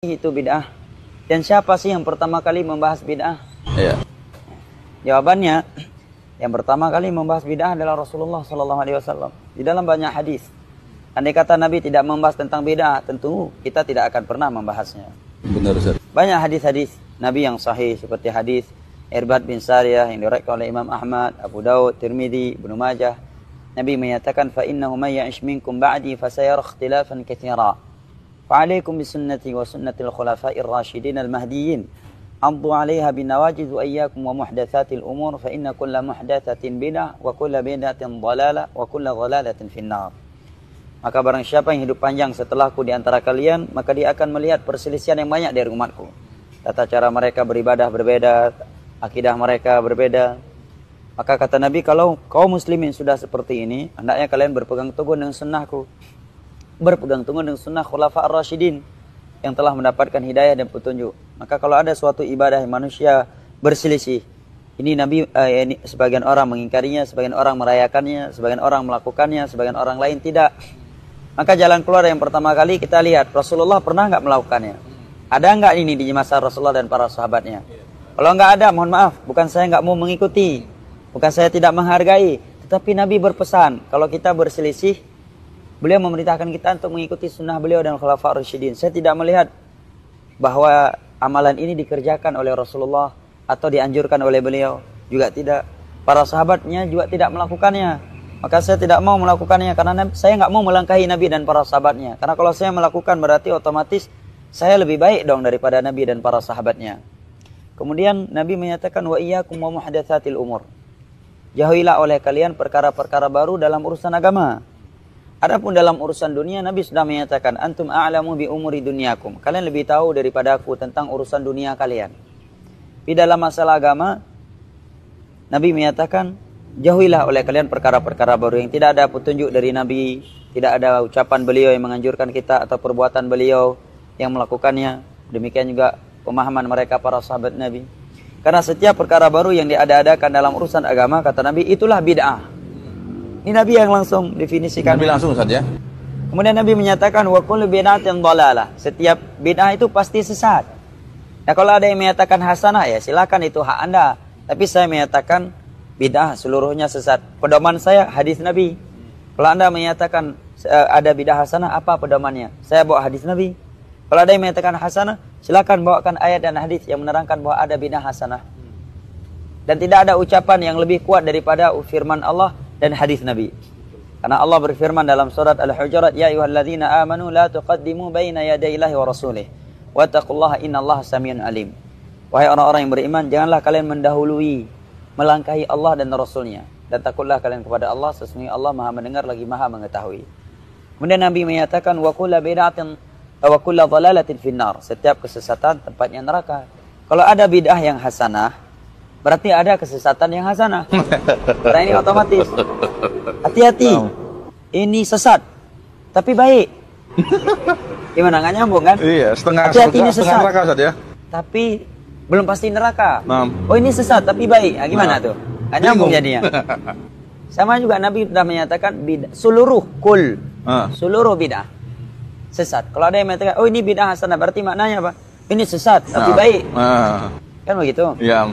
itu bid'ah? Dan siapa sih yang pertama kali membahas bid'ah? Iya. Jawabannya, yang pertama kali membahas bid'ah adalah Rasulullah SAW di dalam banyak hadis. Andai kata Nabi tidak membahas tentang bid'ah, tentu kita tidak akan pernah membahasnya. Benar, Ustaz. Banyak hadis-hadis Nabi yang sahih seperti hadis Irbad bin Sariyah yang diriwayatkan oleh Imam Ahmad, Abu Daud, Tirmidzi, Ibnu Majah. Nabi menyatakan, "Fa innahu may ya'ish minkum ba'di fasayara ikhtilafan katsira. Fa'alaikum bisunnati wa sunnatil khulafa'ir rasyidin al-mahdiyyin. Addu 'alaiha binawajiz wa iyyakum wa muhdatsatil umur fa inna kulla muhdatsatin bid'ah wa kulla bid'atin dhalalah wa kulla dhalalatin finnar." Maka barang siapa yang hidup panjang setelahku di antara kalian, maka dia akan melihat perselisihan yang banyak dari umatku. Tata cara mereka beribadah berbeda, akidah mereka berbeda. Maka kata Nabi, kalau kaum muslimin sudah seperti ini, hendaknya kalian berpegang teguh dengan sunnahku. Berpegang teguh dengan sunnah khulafa ar-rasyidin yang telah mendapatkan hidayah dan petunjuk. Maka kalau ada suatu ibadah yang manusia berselisih, ini Nabi ini sebagian orang mengingkarinya, sebagian orang merayakannya, sebagian orang melakukannya, sebagian orang lain tidak. Maka jalan keluar yang pertama kali kita lihat, Rasulullah pernah nggak melakukannya? Ada nggak ini di masa Rasulullah dan para sahabatnya? Kalau nggak ada, mohon maaf, bukan saya nggak mau mengikuti, bukan saya tidak menghargai, tetapi Nabi berpesan, kalau kita berselisih, beliau memerintahkan kita untuk mengikuti sunnah beliau dan khulafa ar-rasyidin. Saya tidak melihat bahwa amalan ini dikerjakan oleh Rasulullah atau dianjurkan oleh beliau. Juga tidak. Para sahabatnya juga tidak melakukannya. Maka saya tidak mau melakukannya karena saya nggak mau melangkahi Nabi dan para sahabatnya. Karena kalau saya melakukan berarti otomatis saya lebih baik dong daripada Nabi dan para sahabatnya. Kemudian Nabi menyatakan, wa iyyakum wa muhdatsatil umur. Jauhilah oleh kalian perkara-perkara baru dalam urusan agama. Adapun dalam urusan dunia, Nabi sudah menyatakan, antum a'lamu bi umuri dunyakum. Kalian lebih tahu daripada aku tentang urusan dunia kalian. Di dalam masalah agama, Nabi menyatakan, jauhilah oleh kalian perkara-perkara baru yang tidak ada petunjuk dari Nabi, tidak ada ucapan beliau yang menganjurkan kita atau perbuatan beliau yang melakukannya. Demikian juga pemahaman mereka para sahabat Nabi. Karena setiap perkara baru yang diada-adakan dalam urusan agama, kata Nabi, itulah bid'ah. Ini Nabi yang langsung definisikan. Nabi langsung, Ustaz, ya. Kemudian Nabi menyatakan, wa kullu bid'atin dhalalah. Setiap bid'ah itu pasti sesat. Ya kalau ada yang menyatakan hasanah, ya silakan, itu hak Anda. Tapi saya menyatakan bid'ah seluruhnya sesat. Pedoman saya hadis Nabi. Kalau Anda menyatakan ada bid'ah hasanah, apa pedomannya? Saya bawa hadis Nabi. Kalau ada yang menyatakan hasanah, silakan bawakan ayat dan hadis yang menerangkan bahwa ada bid'ah hasanah. Dan tidak ada ucapan yang lebih kuat daripada firman Allah dan hadis Nabi. Karena Allah berfirman dalam surat Al-Hujurat, ya ayyuhalladzina amanu la tuqaddimu baina yadayillahi wa rasulih wattaqullaha innallaha samiun alim. Wahai orang-orang yang beriman, janganlah kalian mendahului, melangkahi Allah dan Rasulnya, dan takutlah kalian kepada Allah, sesungguhnya Allah Maha mendengar lagi Maha mengetahui. Kemudian Nabi menyatakan, wa kullu bid'atin wa kullu dhalalatin finnar. Setiap kesesatan tempatnya neraka. Kalau ada bid'ah yang hasanah, berarti ada kesesatan yang hasanah. Karena ini otomatis. Hati-hati. Ini sesat, tapi baik. Gimana, nggak nyambung kan? Iya, hati-hati, ini sesat, setengah neraka, Ustaz, ya. tapi belum pasti neraka. Nah. Oh, ini sesat tapi baik. Nah, gimana tuh? Nggak nyambung jadinya. Sama juga Nabi sudah menyatakan seluruh seluruh bid'ah sesat. Kalau ada yang mengatakan, oh ini bid'ah hasanah, berarti maknanya apa? Ini sesat tapi baik. Kan begitu? Iya.